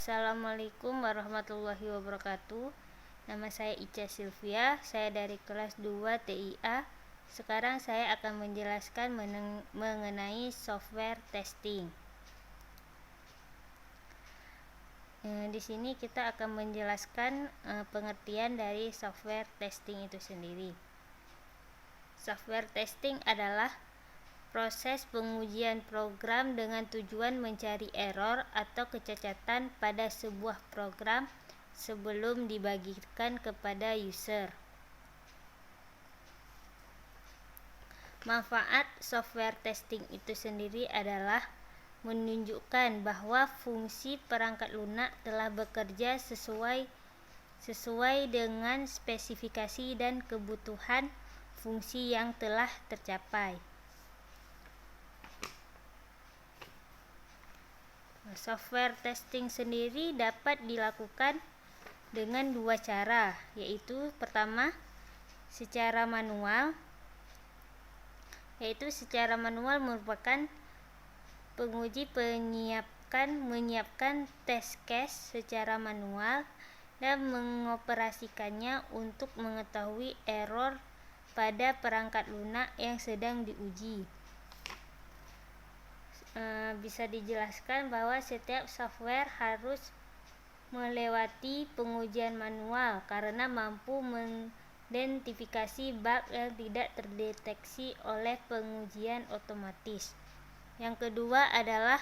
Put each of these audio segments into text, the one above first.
Assalamualaikum warahmatullahi wabarakatuh. Nama saya Ica Sylvia, saya dari kelas 2 TIA. Sekarang saya akan menjelaskan mengenai software testing. Di sini kita akan menjelaskan pengertian dari software testing itu sendiri. Software testing adalah proses pengujian program dengan tujuan mencari error atau kecacatan pada sebuah program sebelum dibagikan kepada user. Manfaat software testing itu sendiri adalah menunjukkan bahwa fungsi perangkat lunak telah bekerja sesuai dengan spesifikasi dan kebutuhan fungsi yang telah tercapai. Software testing sendiri dapat dilakukan dengan dua cara, yaitu pertama secara manual, merupakan penguji menyiapkan test case secara manual dan mengoperasikannya untuk mengetahui error pada perangkat lunak yang sedang diuji. Bisa dijelaskan bahwa setiap software harus melewati pengujian manual karena mampu mengidentifikasi bug yang tidak terdeteksi oleh pengujian otomatis. Yang kedua adalah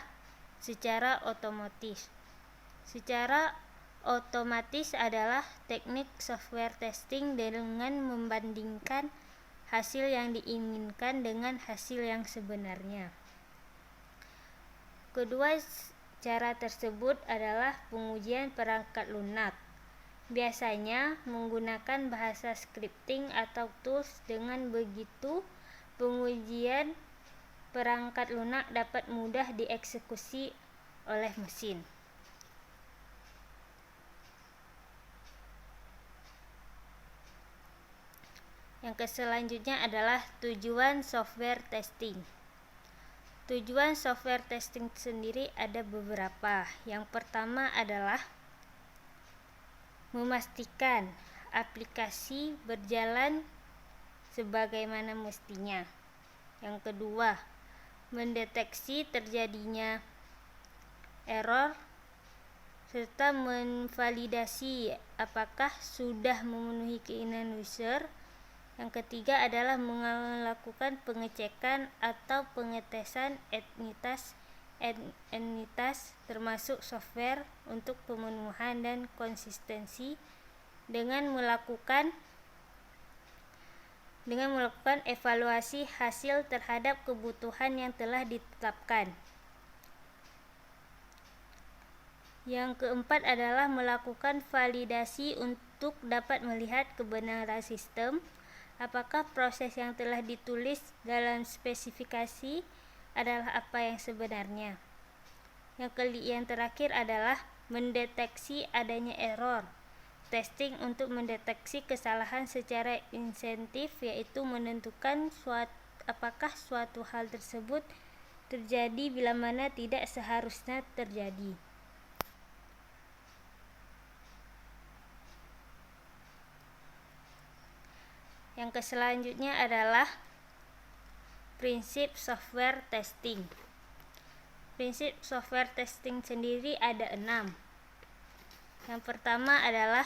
secara otomatis. Secara otomatis adalah teknik software testing dengan membandingkan hasil yang diinginkan dengan hasil yang sebenarnya. Kedua cara tersebut adalah pengujian perangkat lunak. Biasanya menggunakan bahasa scripting atau tools. Dengan begitu, pengujian perangkat lunak dapat mudah dieksekusi oleh mesin. Yang selanjutnya adalah tujuan software testing. Tujuan software testing sendiri ada beberapa. Yang pertama adalah memastikan aplikasi berjalan sebagaimana mestinya. Yang kedua, mendeteksi terjadinya error serta memvalidasi apakah sudah memenuhi keinginan user. Yang ketiga adalah melakukan pengecekan atau pengetesan entitas termasuk software untuk pemenuhan dan konsistensi dengan melakukan evaluasi hasil terhadap kebutuhan yang telah ditetapkan. Yang keempat adalah melakukan validasi untuk dapat melihat kebenaran sistem, apakah proses yang telah ditulis dalam spesifikasi adalah apa yang sebenarnya. Yang terakhir adalah mendeteksi adanya error. Testing untuk mendeteksi kesalahan secara insentif, yaitu menentukan apakah suatu hal tersebut terjadi bila mana tidak seharusnya terjadi. Yang selanjutnya adalah prinsip software testing. Prinsip software testing sendiri ada 6. Yang pertama adalah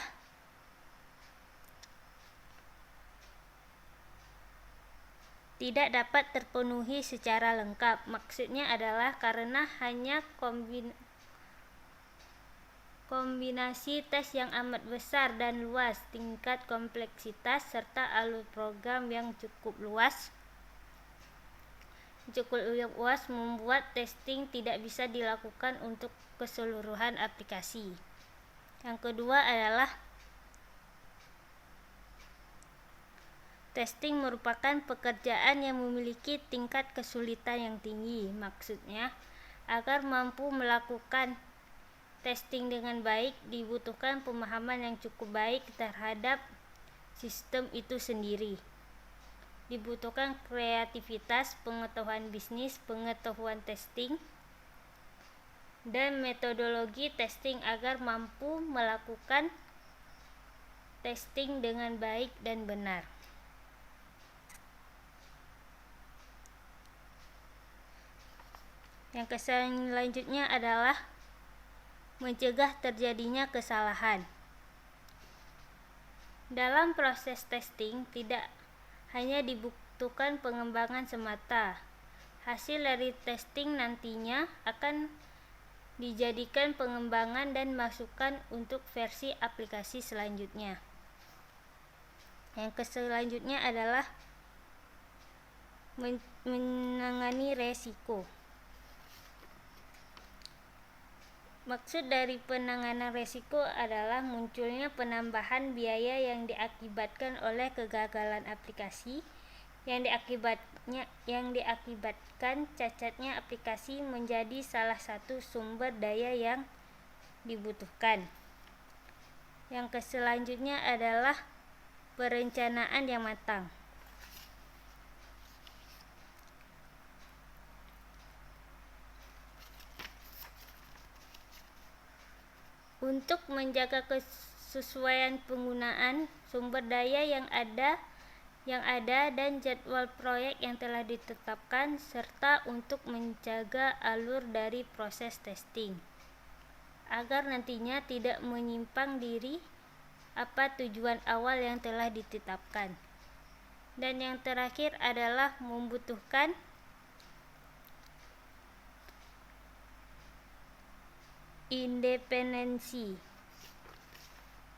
tidak dapat terpenuhi secara lengkap. Maksudnya adalah karena hanya kombinasi tes yang amat besar dan luas, tingkat kompleksitas, serta alur program yang cukup luas membuat testing tidak bisa dilakukan untuk keseluruhan aplikasi. Yang kedua adalah testing merupakan pekerjaan yang memiliki tingkat kesulitan yang tinggi. Maksudnya, agar mampu melakukan testing dengan baik dibutuhkan pemahaman yang cukup baik terhadap sistem itu sendiri. Dibutuhkan kreativitas, pengetahuan bisnis, pengetahuan testing, dan metodologi testing agar mampu melakukan testing dengan baik dan benar. Yang selanjutnya adalah mencegah terjadinya kesalahan. Dalam proses testing tidak hanya dibutuhkan pengembangan semata. Hasil dari testing nantinya akan dijadikan pengembangan dan masukan untuk versi aplikasi selanjutnya. Yang selanjutnya adalah menangani resiko. Maksud dari penanganan resiko adalah munculnya penambahan biaya yang diakibatkan oleh kegagalan aplikasi, yang diakibatkan cacatnya aplikasi menjadi salah satu sumber daya yang dibutuhkan. Yang selanjutnya adalah perencanaan yang matang. Untuk menjaga kesesuaian penggunaan sumber daya yang ada dan jadwal proyek yang telah ditetapkan, serta untuk menjaga alur dari proses testing agar nantinya tidak menyimpang dari apa tujuan awal yang telah ditetapkan. Dan yang terakhir adalah membutuhkan independensi,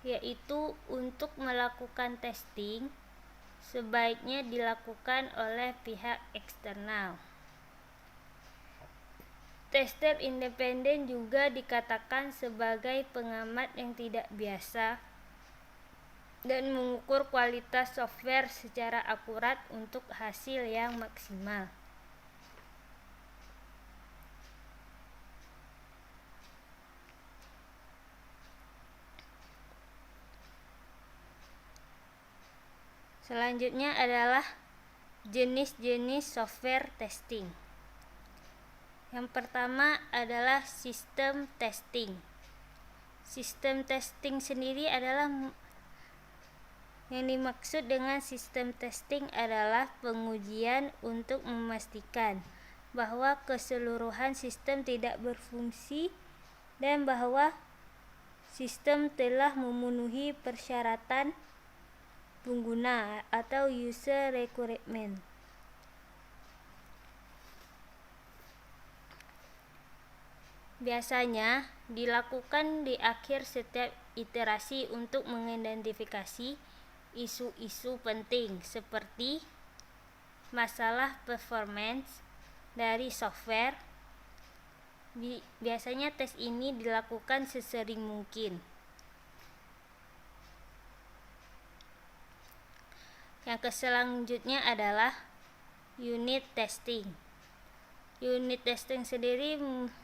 yaitu untuk melakukan testing sebaiknya dilakukan oleh pihak eksternal. Tester independen juga dikatakan sebagai pengamat yang tidak biasa dan mengukur kualitas software secara akurat untuk hasil yang maksimal. Selanjutnya adalah jenis-jenis software testing. Yang pertama adalah sistem testing. Sistem testing sendiri adalah yang dimaksud dengan sistem testing adalah pengujian untuk memastikan bahwa keseluruhan sistem tidak berfungsi dan bahwa sistem telah memenuhi persyaratan pengguna atau user requirement. Biasanya dilakukan di akhir setiap iterasi untuk mengidentifikasi isu-isu penting seperti masalah performance dari software. Biasanya tes ini dilakukan sesering mungkin. Yang selanjutnya adalah unit testing. Unit testing sendiri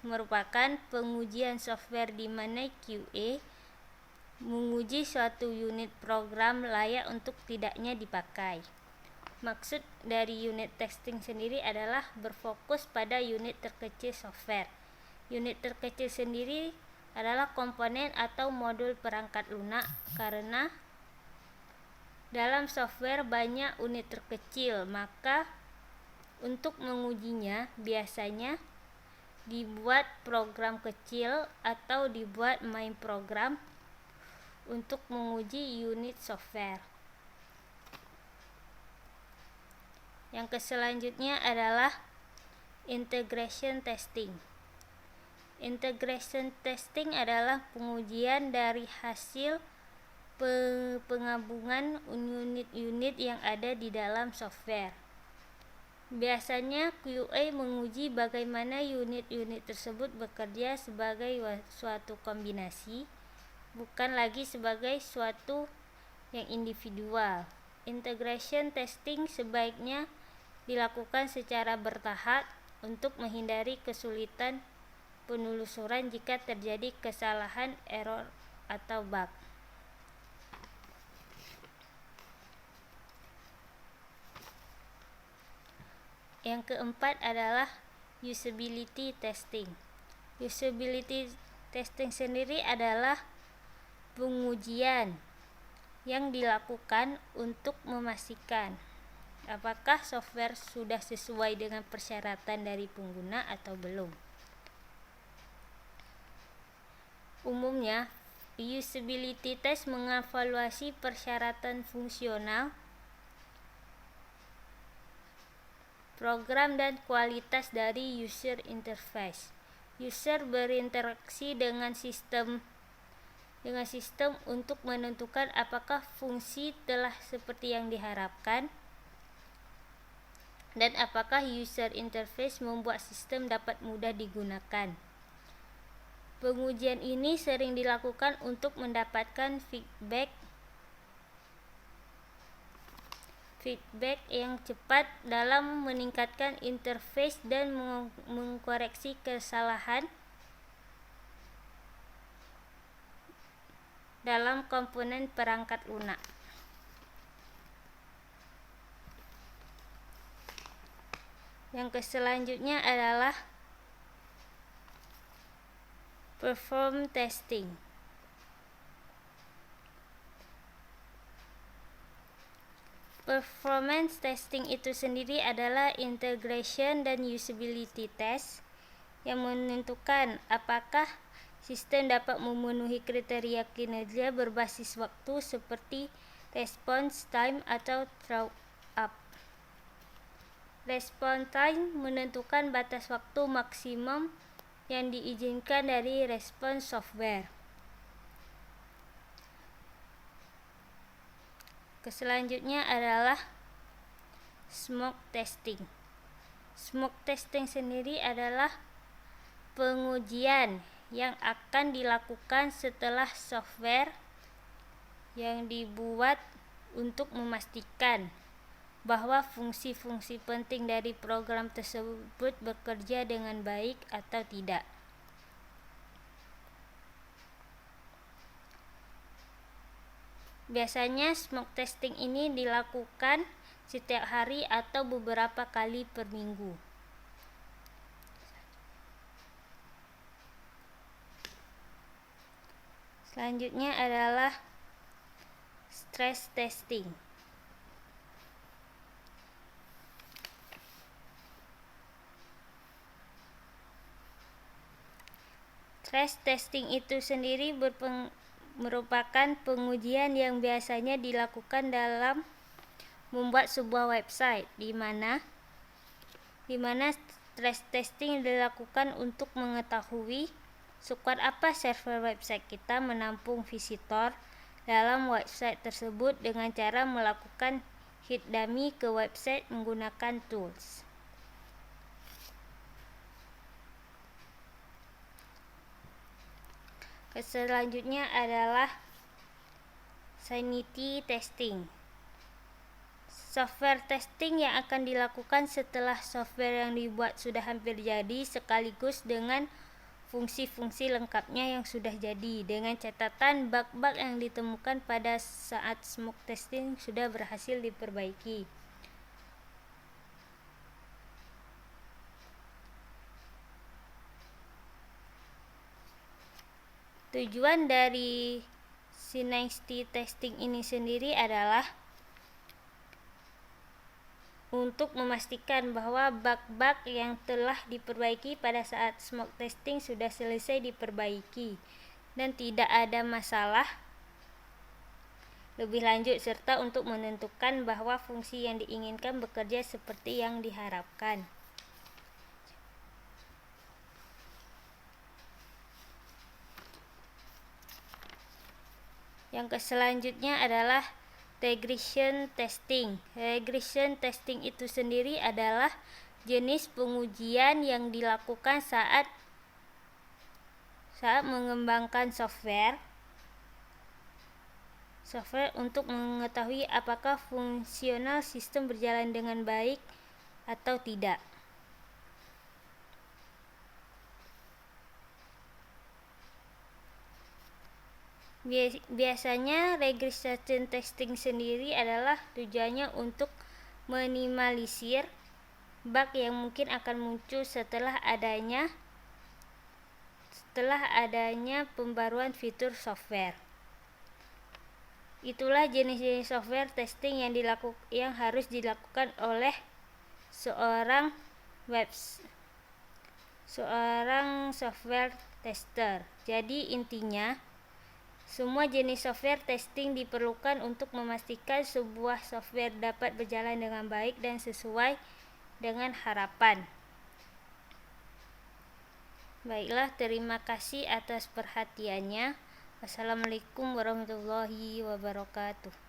merupakan pengujian software di mana QA menguji suatu unit program layak untuk tidaknya dipakai. Maksud dari unit testing sendiri adalah berfokus pada unit terkecil software. Unit terkecil sendiri adalah komponen atau modul perangkat lunak, karena dalam software banyak unit terkecil, maka untuk mengujinya biasanya dibuat program kecil atau dibuat main program untuk menguji unit software. Yang selanjutnya adalah integration testing. Integration testing adalah pengujian dari hasil penggabungan unit-unit yang ada di dalam software. Biasanya QA menguji bagaimana unit-unit tersebut bekerja sebagai suatu kombinasi, bukan lagi sebagai suatu yang individual. Integration testing sebaiknya dilakukan secara bertahap untuk menghindari kesulitan penelusuran jika terjadi kesalahan, error, atau bug. Yang keempat adalah usability testing. Usability testing sendiri adalah pengujian yang dilakukan untuk memastikan apakah software sudah sesuai dengan persyaratan dari pengguna atau belum. Umumnya, usability test mengevaluasi persyaratan fungsional, program dan kualitas dari user interface. User berinteraksi dengan sistem untuk menentukan apakah fungsi telah seperti yang diharapkan dan apakah user interface membuat sistem dapat mudah digunakan. Pengujian ini sering dilakukan untuk mendapatkan feedback yang cepat dalam meningkatkan interface dan mengkoreksi kesalahan dalam komponen perangkat lunak. Yang selanjutnya adalah perform testing. Performance testing itu sendiri adalah integration dan usability test yang menentukan apakah sistem dapat memenuhi kriteria kinerja berbasis waktu seperti response time atau throughput. Response time menentukan batas waktu maksimum yang diizinkan dari respons software. Selanjutnya adalah smoke testing. Smoke testing sendiri adalah pengujian yang akan dilakukan setelah software yang dibuat untuk memastikan bahwa fungsi-fungsi penting dari program tersebut bekerja dengan baik atau tidak. Biasanya smoke testing ini dilakukan setiap hari atau beberapa kali per minggu. Selanjutnya adalah stress testing. Stress testing itu sendiri merupakan pengujian yang biasanya dilakukan dalam membuat sebuah website, di mana stress testing dilakukan untuk mengetahui sekuat apa server website kita menampung visitor dalam website tersebut dengan cara melakukan hit dummy ke website menggunakan tools. Selanjutnya adalah sanity testing. Software testing yang akan dilakukan setelah software yang dibuat sudah hampir jadi sekaligus dengan fungsi-fungsi lengkapnya yang sudah jadi, dengan catatan bug-bug yang ditemukan pada saat smoke testing sudah berhasil diperbaiki. Tujuan dari sanity testing ini sendiri adalah untuk memastikan bahwa bug-bug yang telah diperbaiki pada saat smoke testing sudah selesai diperbaiki dan tidak ada masalah lebih lanjut, serta untuk menentukan bahwa fungsi yang diinginkan bekerja seperti yang diharapkan. Yang selanjutnya adalah regression testing. Regression testing itu sendiri adalah jenis pengujian yang dilakukan saat mengembangkan software untuk mengetahui apakah fungsional sistem berjalan dengan baik atau tidak. Biasanya regression testing sendiri adalah tujuannya untuk minimalisir bug yang mungkin akan muncul setelah adanya setelah adanya pembaruan fitur software. Itulah jenis-jenis software testing yang harus dilakukan oleh seorang software tester. Jadi intinya, semua jenis software testing diperlukan untuk memastikan sebuah software dapat berjalan dengan baik dan sesuai dengan harapan. Baiklah, terima kasih atas perhatiannya. Wassalamualaikum warahmatullahi wabarakatuh.